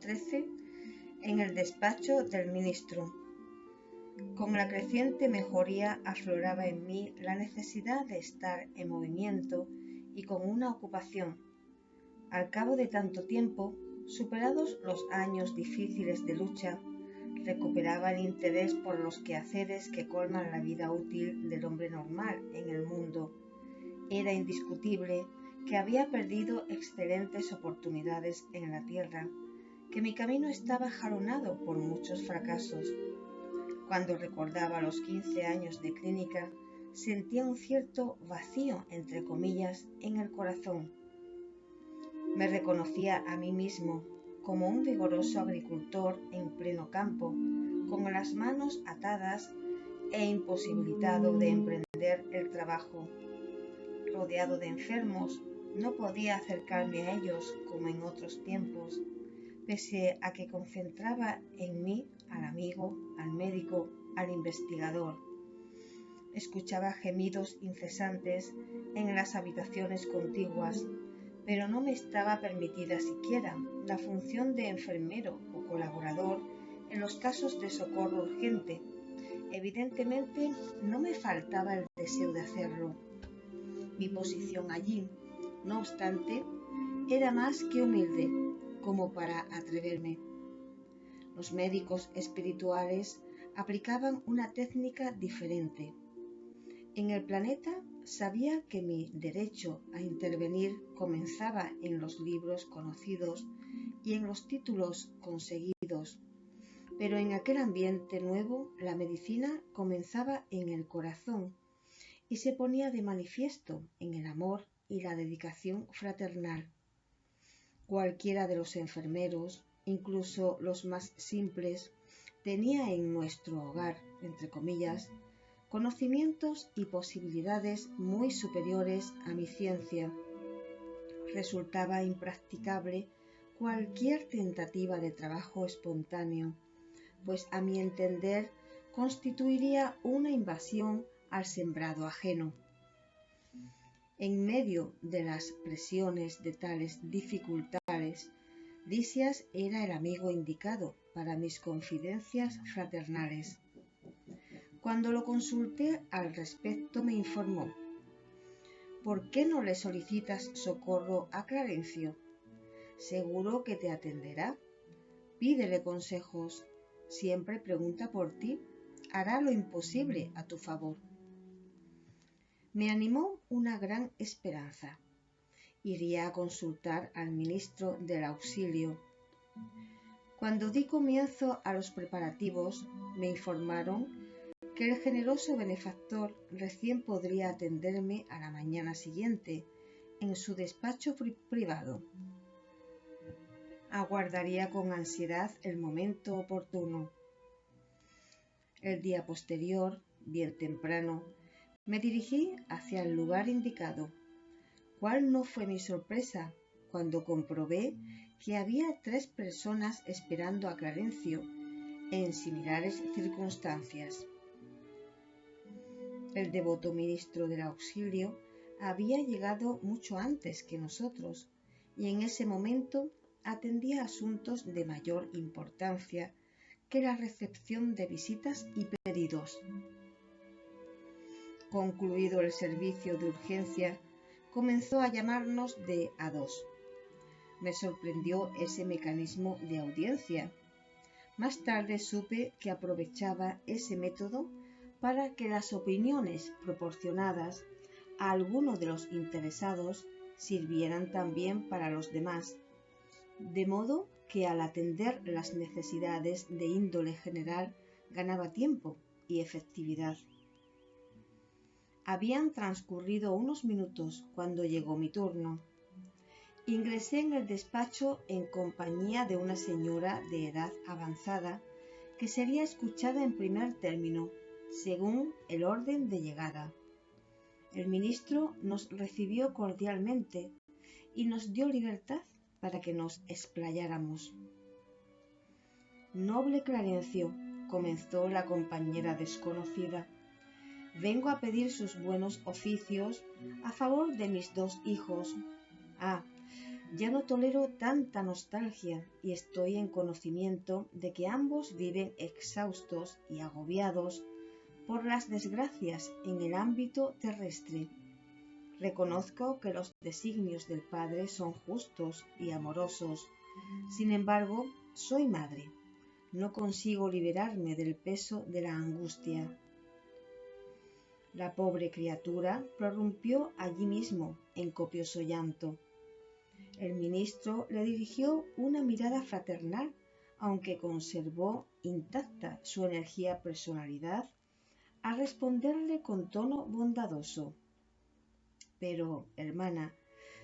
XIII en el despacho del ministro. Con la creciente mejoría afloraba en mí la necesidad de estar en movimiento y con una ocupación. Al cabo de tanto tiempo, superados los años difíciles de lucha, recuperaba el interés por los quehaceres que colman la vida útil del hombre normal en el mundo. Era indiscutible que había perdido excelentes oportunidades en la tierra, que mi camino estaba jalonado por muchos fracasos. Cuando recordaba los 15 años de clínica, sentía un cierto vacío, entre comillas, en el corazón. Me reconocía a mí mismo como un vigoroso agricultor en pleno campo, con las manos atadas e imposibilitado de emprender el trabajo. Rodeado de enfermos, no podía acercarme a ellos como en otros tiempos, pese a que concentraba en mí al amigo, al médico, al investigador. Escuchaba gemidos incesantes en las habitaciones contiguas, pero no me estaba permitida siquiera la función de enfermero o colaborador en los casos de socorro urgente. Evidentemente no me faltaba el deseo de hacerlo. Mi posición allí, no obstante, era más que humilde como para atreverme. Los médicos espirituales aplicaban una técnica diferente. En el planeta sabía que mi derecho a intervenir comenzaba en los libros conocidos y en los títulos conseguidos, pero en aquel ambiente nuevo la medicina comenzaba en el corazón y se ponía de manifiesto en el amor y la dedicación fraternal. Cualquiera de los enfermeros, incluso los más simples, tenía en nuestro hogar, entre comillas, conocimientos y posibilidades muy superiores a mi ciencia. Resultaba impracticable cualquier tentativa de trabajo espontáneo, pues a mi entender constituiría una invasión al sembrado ajeno. En medio de las presiones de tales dificultades, Lisias era el amigo indicado para mis confidencias fraternales. Cuando lo consulté al respecto me informó: ¿por qué no le solicitas socorro a Clarencio? Seguro que te atenderá. Pídele consejos. Siempre pregunta por ti. Hará lo imposible a tu favor. Me animó una gran esperanza. Iría a consultar al ministro del Auxilio. Cuando di comienzo a los preparativos, me informaron que el generoso benefactor recién podría atenderme a la mañana siguiente en su despacho privado. Aguardaría con ansiedad el momento oportuno. El día posterior, bien temprano, me dirigí hacia el lugar indicado. ¿Cuál no fue mi sorpresa cuando comprobé que había 3 personas esperando a Clarencio en similares circunstancias? El devoto ministro del Auxilio había llegado mucho antes que nosotros y en ese momento atendía asuntos de mayor importancia que la recepción de visitas y pedidos. Concluido el servicio de urgencia, comenzó a llamarnos de a 2. Me sorprendió ese mecanismo de audiencia. Más tarde supe que aprovechaba ese método para que las opiniones proporcionadas a alguno de los interesados sirvieran también para los demás, de modo que al atender las necesidades de índole general ganaba tiempo y efectividad. Habían transcurrido unos minutos cuando llegó mi turno. Ingresé en el despacho en compañía de una señora de edad avanzada que sería escuchada en primer término, según el orden de llegada. El ministro nos recibió cordialmente y nos dio libertad para que nos explayáramos. «Noble Clarencio», comenzó la compañera desconocida, «vengo a pedir sus buenos oficios a favor de mis 2 hijos. Ya no tolero tanta nostalgia y estoy en conocimiento de que ambos viven exhaustos y agobiados por las desgracias en el ámbito terrestre. Reconozco que los designios del Padre son justos y amorosos. Sin embargo, soy madre. No consigo liberarme del peso de la angustia. La pobre criatura prorrumpió allí mismo en copioso llanto. El ministro le dirigió una mirada fraternal, aunque conservó intacta su personalidad, al responderle con tono bondadoso. Pero, hermana,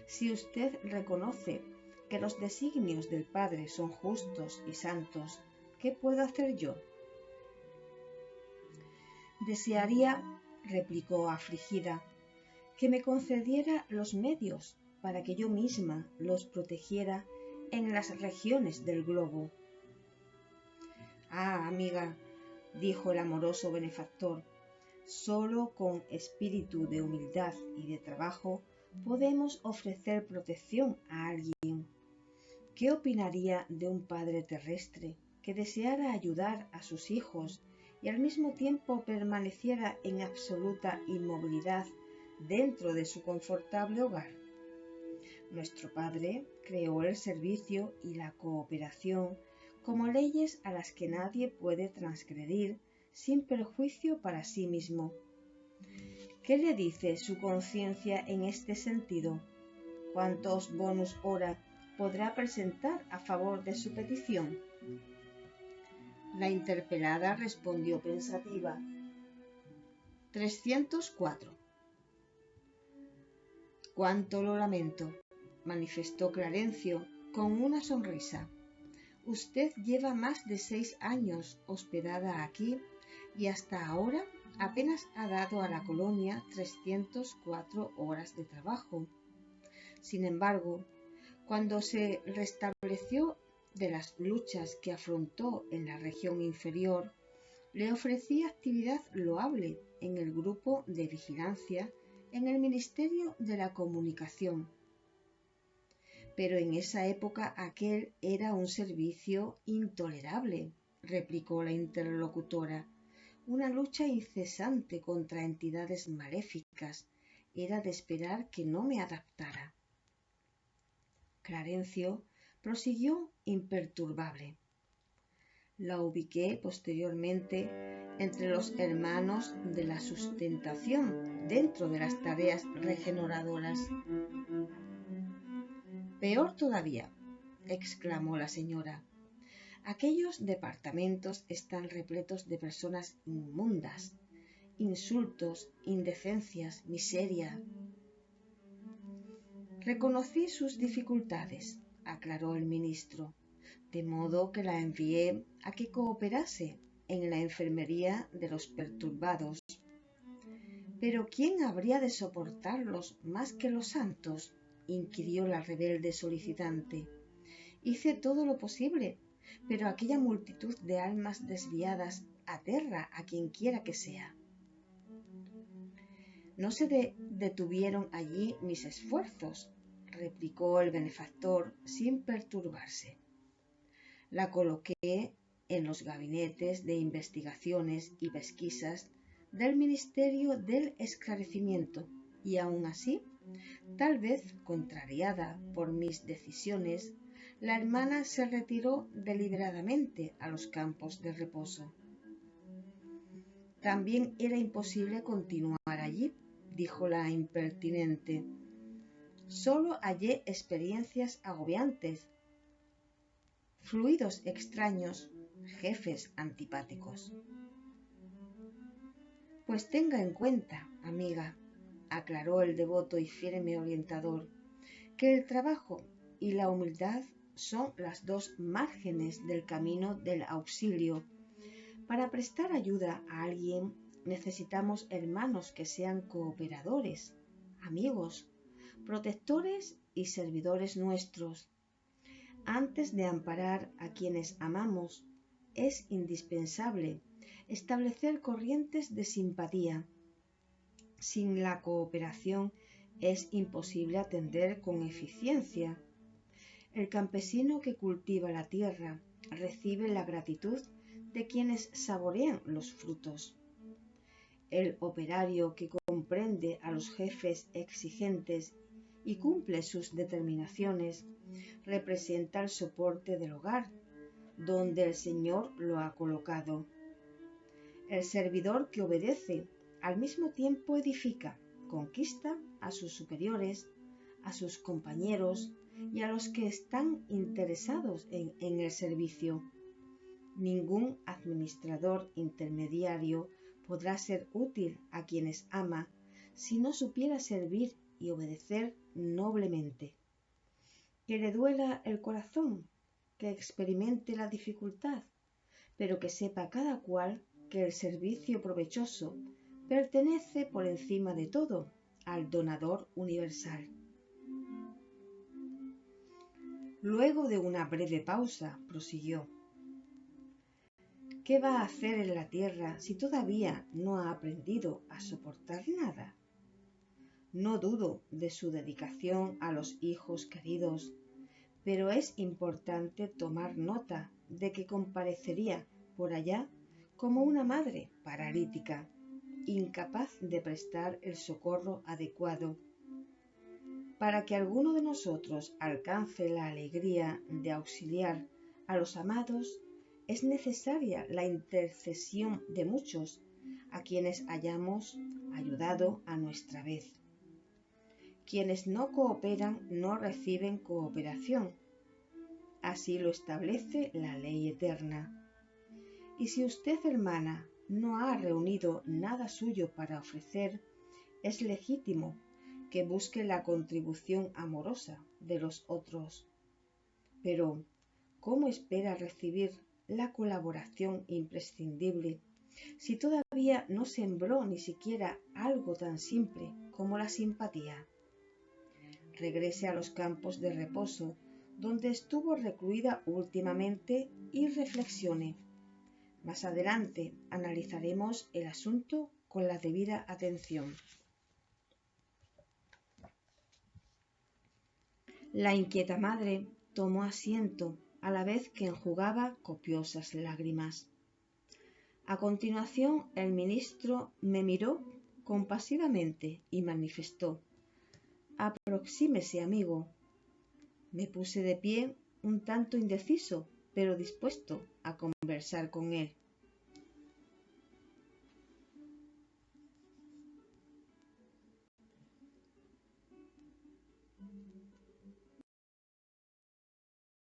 si usted reconoce que los designios del Padre son justos y santos, ¿qué puedo hacer yo? Desearía, replicó afligida, que me concediera los medios para que yo misma los protegiera en las regiones del globo. Ah, amiga, dijo el amoroso benefactor, solo con espíritu de humildad y de trabajo podemos ofrecer protección a alguien. ¿Qué opinaría de un padre terrestre que deseara ayudar a sus hijos y al mismo tiempo permaneciera en absoluta inmovilidad dentro de su confortable hogar? Nuestro Padre creó el servicio y la cooperación como leyes a las que nadie puede transgredir sin perjuicio para sí mismo. ¿Qué le dice su conciencia en este sentido? ¿Cuántos bonus hora podrá presentar a favor de su petición? La interpelada respondió pensativa. 304. Cuánto lo lamento, manifestó Clarencio con una sonrisa. Usted lleva más de 6 años hospedada aquí y hasta ahora apenas ha dado a la colonia 304 horas de trabajo. Sin embargo, cuando se restableció de las luchas que afrontó en la región inferior, le ofrecí actividad loable en el grupo de vigilancia en el Ministerio de la Comunicación. Pero en esa época aquel era un servicio intolerable, replicó la interlocutora. Una lucha incesante contra entidades maléficas. Era de esperar que no me adaptara. Clarencio prosiguió imperturbable. La ubiqué posteriormente entre los hermanos de la sustentación dentro de las tareas regeneradoras. Peor todavía, exclamó la señora. Aquellos departamentos están repletos de personas inmundas, insultos, indecencias, miseria. Reconocí sus dificultades, aclaró el ministro, de modo que la envié a que cooperase en la enfermería de los perturbados. ¿Pero quién habría de soportarlos más que los santos?, inquirió la rebelde solicitante. Hice todo lo posible, pero aquella multitud de almas desviadas aterra a quien quiera que sea. No se detuvieron allí mis esfuerzos, replicó el benefactor sin perturbarse. La coloqué en los gabinetes de investigaciones y pesquisas del Ministerio del Esclarecimiento y aun así, tal vez contrariada por mis decisiones, la hermana se retiró deliberadamente a los campos de reposo. También era imposible continuar allí, dijo la impertinente. Solo hallé experiencias agobiantes, fluidos extraños, jefes antipáticos. Pues tenga en cuenta, amiga, aclaró el devoto y firme orientador, que el trabajo y la humildad son las dos márgenes del camino del auxilio. Para prestar ayuda a alguien necesitamos hermanos que sean cooperadores, amigos, protectores y servidores nuestros. Antes de amparar a quienes amamos, es indispensable establecer corrientes de simpatía. Sin la cooperación es imposible atender con eficiencia. El campesino que cultiva la tierra recibe la gratitud de quienes saborean los frutos. El operario que comprende a los jefes exigentes y cumple sus determinaciones representa el soporte del hogar donde el Señor lo ha colocado. El servidor que obedece al mismo tiempo edifica, conquista a sus superiores, a sus compañeros y a los que están interesados en el servicio. Ningún administrador intermediario podrá ser útil a quienes ama si no supiera servir y obedecer noblemente. Que le duela el corazón, que experimente la dificultad, pero que sepa cada cual que el servicio provechoso pertenece por encima de todo al donador universal. Luego de una breve pausa, prosiguió: ¿qué va a hacer en la tierra si todavía no ha aprendido a soportar nada? No dudo de su dedicación a los hijos queridos, pero es importante tomar nota de que comparecería por allá como una madre paralítica, incapaz de prestar el socorro adecuado. Para que alguno de nosotros alcance la alegría de auxiliar a los amados, es necesaria la intercesión de muchos a quienes hayamos ayudado a nuestra vez. Quienes no cooperan no reciben cooperación. Así lo establece la ley eterna. Y si usted, hermana, no ha reunido nada suyo para ofrecer, es legítimo que busque la contribución amorosa de los otros. Pero, ¿cómo espera recibir la colaboración imprescindible si todavía no sembró ni siquiera algo tan simple como la simpatía? Regrese a los campos de reposo donde estuvo recluida últimamente y reflexione. Más adelante analizaremos el asunto con la debida atención. La inquieta madre tomó asiento a la vez que enjugaba copiosas lágrimas. A continuación, el ministro me miró compasivamente y manifestó: «Aproxímese, amigo». Me puse de pie, un tanto indeciso, pero dispuesto a conversar con él.